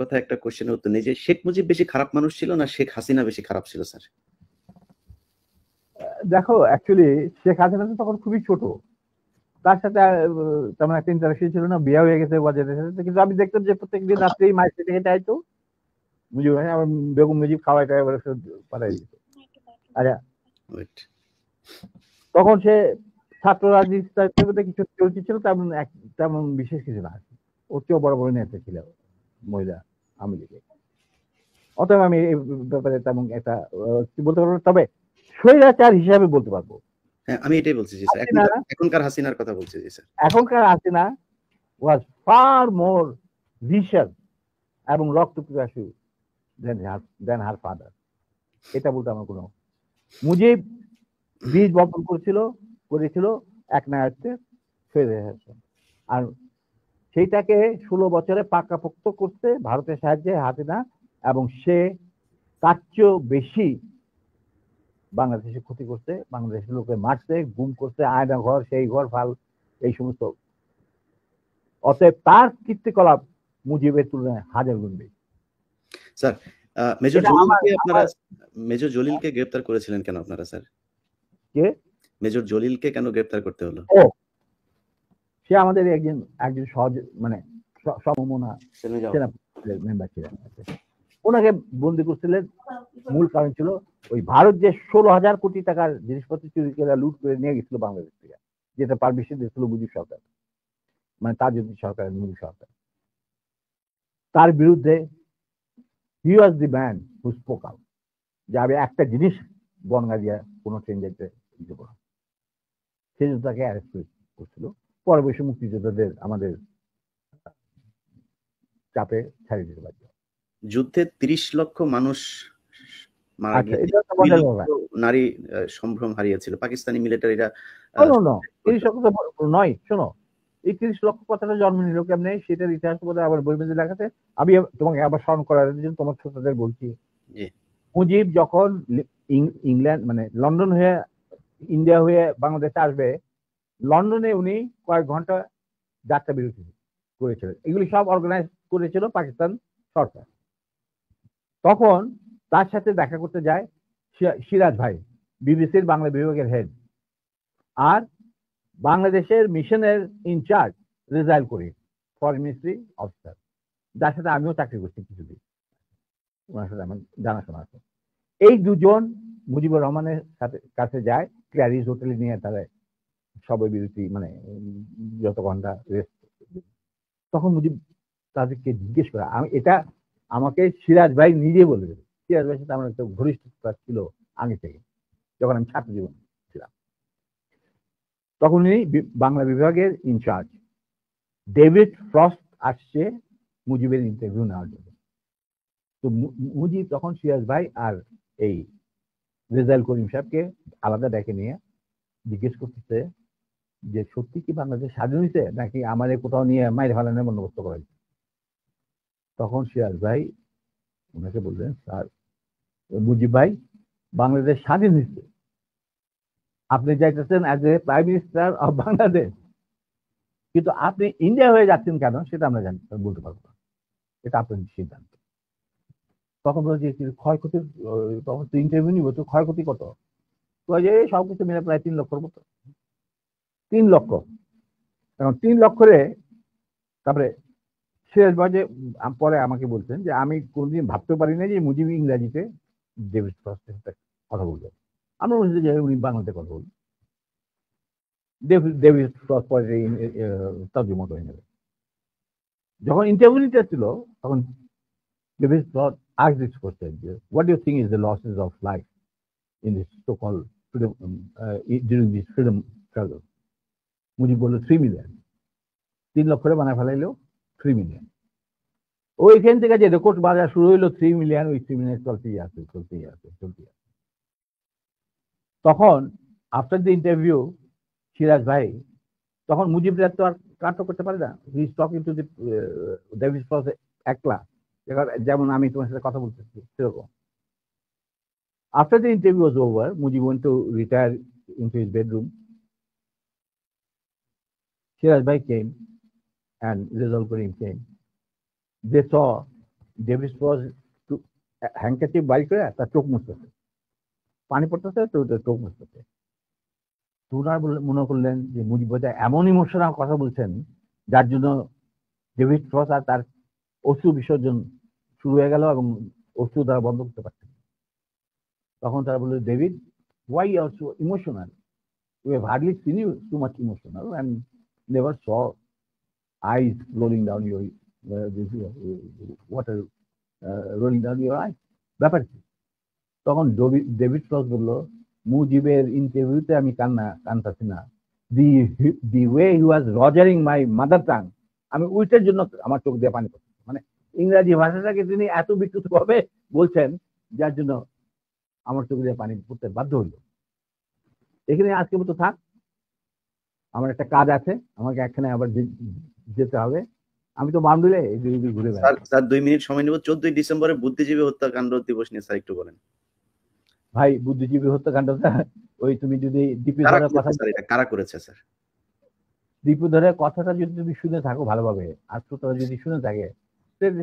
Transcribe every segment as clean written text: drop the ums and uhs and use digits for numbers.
কথা একটা কোশ্চেনের উত্তর নেই যে শেখ মুজিব বেশি খারাপ মানুষ ছিল না শেখ হাসিনা বেশি খারাপ ছিল স্যার? দেখো অ্যাকচুয়ালি শেখ হাসিনা তো তখন খুবই ছোট, তার সাথে তেমন একটা ইন্টারাকশন ছিল না, বিয়ে হয়ে গেছে বাজেটের সাথে, কিন্তু আমি দেখতাম যে প্রত্যেকদিন রাত্রেই মায়ের সাথে হেঁটে আইতো মুজিব ভাই, আমার বেগম মুজিব খাওয়াই টাই পাঠাই দিত। আচ্ছা, তখন সে ছাত্র রাজনীতি কিছু চলছিল, তেমন বিশেষ কিছু না, ওর চেয়েও বড় বড় নেতা ছিল মহিলা আওয়ামী লীগে। অতএব আমি এই ব্যাপারে তেমন একটা বলতে পারবো, তবে স্বৈরাচার হিসাবে বলতে পারবো। হ্যাঁ, আমি এটাই বলছি জি স্যার, এখনকার হাসিনার কথা বলছি জি স্যার। এখনকার হাসিনা ওয়াজ ফার মোর ভিশন এবং রক্ত পিপাসু দেন হার ফাদার, এটা বলতে আমার কোনো। মুজিব বীজ বপন করেছিল এক নায়ককে, আর সেইটাকে 16 বছরে পাকাপোক্ত করতে ভারতের সাহায্যে হাসিনা, এবং সে তার চেয়েও বেশি বাংলাদেশে ক্ষতি করতে, বাংলাদেশের লোকে মারতে, গুম করতে, আয়না ঘর সেই ঘর ফাল এই সমস্ত। অতএব তার কীর্তিকলাপ মুজিবের তুলনায় হাজার গুণ বেশি। স্যার, মেজর জলিলকে গ্রেফতার করেছিলেন কেন আপনারা স্যার? কে মেজর জলিলকে কেন গ্রেফতার করতে হলো? সে আমাদের একজন সহজ মানে সমমনা সেনা মেম্বার ছিলেন, ওনাকে বন্দি করছিলেন। মূল কারণ ছিল ওই ভারত যে 16,000 কোটি টাকার জিনিসপত্র চুরি করে লুট করে নিয়ে গেছিল বাংলাদেশ থেকে, যেটা পারমিশন দিয়েছিল মুজিব সরকার, মানে তাজউদ্দিন সরকার, মুজিব সরকার। তার বিরুদ্ধে he was the man who spoke out, যে আমি একটা জিনিস বনগা দিয়ে কোনো ট্রেন যেতে দেব না, সেই জন্য তাকে অ্যারেস্ট করছিল। পরে বসে মুক্তিযোদ্ধাদের আমাদের চাপে ছাড়িয়ে দিতে পারছে। যুদ্ধে 30 লক্ষ মানুষ মারা গিয়েছে, নারী সম্ভ্রম হারিয়েছিল পাকিস্তানি মিলিটারিরা। 30 লক্ষ তো নয়, শোনো, এই 30 লক্ষ কথাটা জন্ম নিল কেমনে সেটার ইতিহাস বলে আবার বই মেজে দেখাতে। আমি তোমাকে আবার স্মরণ করার জন্য তোমার ছোটদের বলছি, মুজিব যখন ইংল্যান্ড মানে লন্ডন হয়ে ইন্ডিয়া হয়ে বাংলাদেশে আসবে, লন্ডনে উনি কয়েক ঘন্টা যাত্রা বিরতি করেছিলেন, এগুলি সব অর্গানাইজ করেছিল পাকিস্তান সরকার। তখন তার সাথে দেখা করতে যায় সিরাজ ভাই, বিবিসির বাংলা বিভাগের হেড, আর বাংলাদেশের মিশনের ইনচার্জ রেজাইল করি, ফরেন মিনিস্ট্রি অফিসার, যার সাথে আমিও চাকরি করছি কিছুদিন, ওনার সাথে আমার জানাশোনা আছে। এই দুজন মুজিবুর রহমানের কাছে যায়, ক্যারিজ হোটেলে নিয়ে তারা সবাই বিরতি মানে যত ঘন্টা রেস্ট। তখন মুজিব তাদেরকে জিজ্ঞেস করে, এটা আমাকে সিরাজ ভাই নিজে বলে দেবে, সিরাজ ভাইয়ের সাথে আমার একটা ঘনিষ্ঠতা ছিল আগে থেকে, যখন আমি ছাত্র জীবন ছিলাম। তখন উনি বাংলা বিভাগের ইনচার্জ ডেভিড ফ্রস্ট আসছে মুজিবের ইন্টারভিউ নেওয়ার জন্য। তো মুজিব তখন সিরাজ ভাই আর এই রেজাইল করিম সাহেবকে আলাদা ডেকে নিয়ে জিজ্ঞেস করতেছে যে সত্যি কি বাংলাদেশ স্বাধীন হয়েছে নাকি আমাদের কোথাও নিয়ে মাইর ফালানোর বন্দোবস্ত করা হয়েছে। তখন সিরাজ ভাই ওনাকে বললেন, স্যার মুজিব ভাই, বাংলাদেশ স্বাধীন হয়েছে, আপনি যাইতেছেন as a prime minister of Bangladesh, কিন্তু আপনি ইন্ডিয়া হয়ে যাচ্ছেন কেন সেটা আমরা বলতে পারবো না, এটা আপনার সিদ্ধান্ত। তখন বলছি ক্ষয়ক্ষতি, তখন তো ইন্টারভিউ নিব, তো ক্ষয়ক্ষতি কত? যে সবকিছু মিলে প্রায় 3 লক্ষর মতো। 3 লক্ষ, এখন 3 লক্ষরে। তারপরে সিরাজ ভাই যে পরে আমাকে বলছেন যে আমি কোনোদিন ভাবতে পারি না যে মুজিব ইংরাজিতে ডেভিড ফ্রস্টের সাথে কথা বলবেন, আমরা বলছি যে উনি বাংলাতে কথা বলবেন। ডেভিড ফ্রস্ট পরে তর্জমা করে নেবে। যখন ইন্টারভিউ নিতে ছিল তখন David frost asked this question, what do you think is the losses of life in this so-called freedom during this freedom struggle? Mujib বললো 3 মিলিয়ন। 3 লক্ষরে বানায় ফেলাইলো 3 মিলিয়ন। ওইখান থেকে যে রেকর্ড বাজার শুরু হইলো 3 মিলিয়ন, ওই 3 মিলিয়ন চলতেই আছে। তখন আফটার দ্য ইন্টারভিউ সিরাজ ভাই, তখন মুজিবরা তো আর কাটও করতে পারে না, he is talking to the David frost একলা, যেমন আমি তোমার সাথে কথা বলতেছি সেরকম। After the interview was over, Mujib went to retire into his bedroom. Siraj Bhai came and Rizal Karim came. They saw David রস হ্যান্ডকাচিফ বাইর করে তার চোখ মুছতেছে, পানি পড়তেছে তো চোখ মুছতেছে। তুনার মনে করলেন যে মুজিব বোধহয় এমন ইমোশনাল কথা বলছেন যার জন্য ডেভিড রস আর তার অশ্রু বিসর্জন শুরু হয়ে গেল এবং অশ্রু দ্বারা বন্ধ করতে পারছেন। তখন তারা বলল, David, why you are so emotional? We have hardly seen you too much emotional and never saw eyes rolling down your water rolling down your eyes. ব্যাপার কি? তখন ডেভিড রস বলল, মুজিবের ইন্টারভিউতে আমি কানতাছি না, the way he was rogering my mother tongue, আমি উইটের জন্য আমার চোখ দিয়ে পানি পড়ছে। মানে ইংরাজি ভাষাটাকে তিনি এত বিকৃত ভাবে বলছেন যার জন্য আমার চোখ দিয়ে পানি পড়তে বাধ্য হইল। এখানে আজকে মতো থাক, আমার একটা কাজ আছে, আমাকে এখানে আবার যেতে হবে। আমি তো বামডুলে ঘুরে বেড়াচ্ছি। স্যার 2 মিনিট সময় নেব। 14 ডিসেম্বরে বুদ্ধিজীবী হত্যাকাণ্ড দিবস নিয়ে স্যার একটু বলেন। ভাই, বুদ্ধিজীবী হত্যাকাণ্ডটা ওই তুমি যদি দীপুধরের কথা, কারা করেছে স্যার? দীপুধরের কথাটা যদি তুমি শুনে থাকো ভালোভাবে, আর শ্রোতারা যদি শুনে থাকে,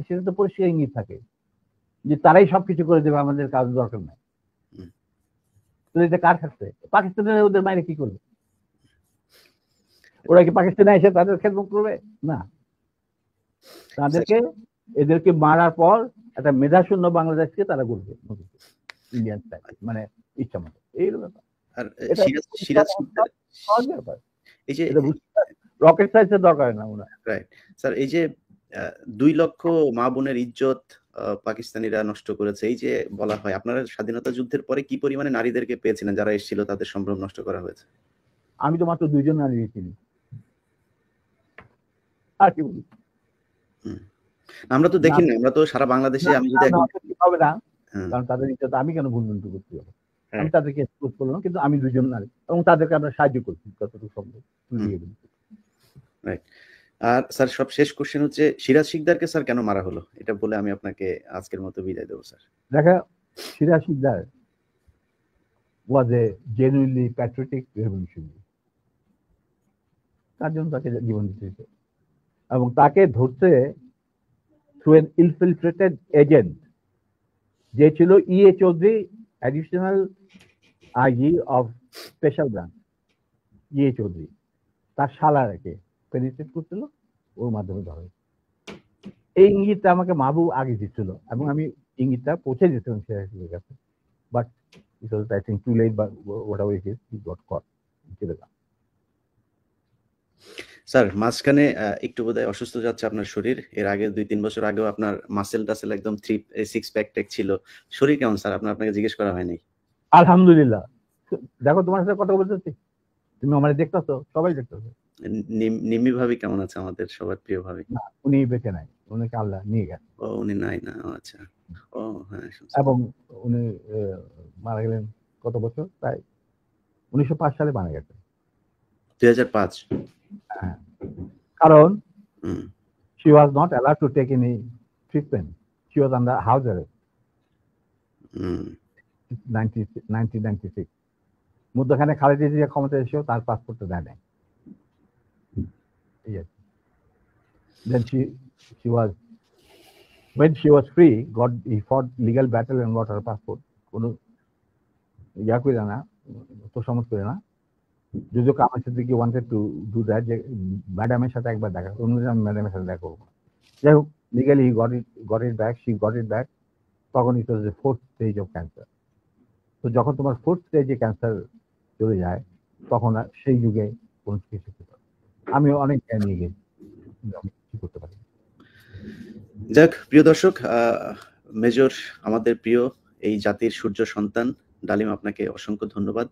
সেটা তো পরিষ্কার ইঙ্গিত থাকে যে তারাই সবকিছু করে দেবে, আমাদের কাজ দরকার নাই। তো এটা কার খাচ্ছে? পাকিস্তানের ওদের মাইনে কি করবে? ওরা কি পাকিস্তানে এসে তাদের খেদমত করবে? না, তাদেরকে এদেরকে মারার পর একটা মেধাশূন্য বাংলাদেশকে তারা করবে ইন্ডিয়ান স্টাইল, মানে ইচ্ছা মতো। এই ব্যাপার। আর সিরাজ এই যে রকেট সাইন্সের দরকার না ওনার। রাইট স্যার, এই যে 2 লক্ষ মা বোনের ইজ্জত পাকিস্তানিরা নষ্ট করেছে, এই যে বলা হয়, আপনারা স্বাধীনতা যুদ্ধের পরে কি পরিমাণে নারীদেরকে পেয়েছিলেন যারা এসেছিল, তাদের সম্ভ্রম নষ্ট করা হয়েছে? আমি তো মাত্র 2 জন নারী চিনি, আর কি বলি। আমরা তো দেখি না, আমরা তো সারা বাংলাদেশে, আমি যদি হবে না, কারণ তাদের ইজ্জত আমি কেন ভুল করতে হবে? আমি তাদেরকে এক্সপোজ করলাম, কিন্তু আমি 2 জন নারী এবং তাদেরকে আমরা সাহায্য করছি যতটুকু সম্ভব। রাইট। আর স্যার সব শেষ কোশ্চেন হচ্ছে, সিরাজ শিকদারকে স্যার কেন মারা হলো, এটা বলে আমি আপনাকে আজকের মতো বিদায় দেবো স্যার। দেখা, Siraj Sikdar was a genuinely patriotic revolutionary, তার জন্য তাকে জীবন দিতে হয়েছে এবং তাকে ধরতে থ্রু এন ইনফিলট্রেটেড এজেন্ট যে ছিল E.A. Chowdhury, additional IG of special branch. E.A. Chowdhury তার শালাকে পেনিট্রেট করছিল, ওর মাধ্যমে ধরে। এই ইঙ্গিতটা আমাকে মাহবুব আগে দিচ্ছিল এবং আমি ইঙ্গিতটা পৌঁছে দিয়েছিলাম সিরাজের কাছে, but it was I think too late, but whatever it is, he got caught. Sir মাঝখানে একটু বোধহয় অসুস্থ যাচ্ছে আপনার শরীর। এর আগে 2-3 বছর আগেও আপনার মাসেল টাসেল একদম 6 প্যাক টেক ছিল। শরীর কেমন স্যার? আপনাকে জিজ্ঞেস করা হয়নি। আলহামদুলিল্লাহ। দেখো, তোমার সাথে কথা বলতেছি, তুমি আমারে দেখতেছো, সবাই দেখতেছো। নিম্মি ভাবি কেমন আছে? আমাদের সবার প্রিয় ভাবি। না, উনি বেঁচে নাই, উনাকে আল্লাহ নিয়ে গেছে। ও, উনি নাই না? আচ্ছা। ও হ্যাঁ। এবং উনি মারা গেলেন কত বছর? প্রায় 1905 সালে মারা গেছে। 2005? হ্যাঁ, কারণ she was not allowed to take any treatment. She was under house arrest. 1996 মধ্যখানে খালেদা জিয়া ক্ষমতা এসেও তার পাসপোর্টটা দেয় নাই। Then when she was free, he fought legal battle and got her passport. কোনো ইয়া করে না, তো সমত করে না। যদিও আমার সাথে কি ওয়ান্টেড টু ডু দ্যাট, যে ম্যাডামের সাথে একবার দেখা, আমি ম্যাডামের সাথে দেখা করবো। যাই হোক, legally got it back, she got it back. তখন it was the 4th stage of cancer. তো যখন তোমার 4th স্টেজে ক্যান্সার চলে যায়, তখন সেই যুগে কোন কিছু করতে পারে। আমি অনেক জ্ঞান নিয়ে গেছি, কি করতে পারি। যাক, প্রিয় দর্শক, মেজর আমাদের প্রিয় এই জাতির সূর্য সন্তান ডালিম, আপনাকে অসংখ্য ধন্যবাদ।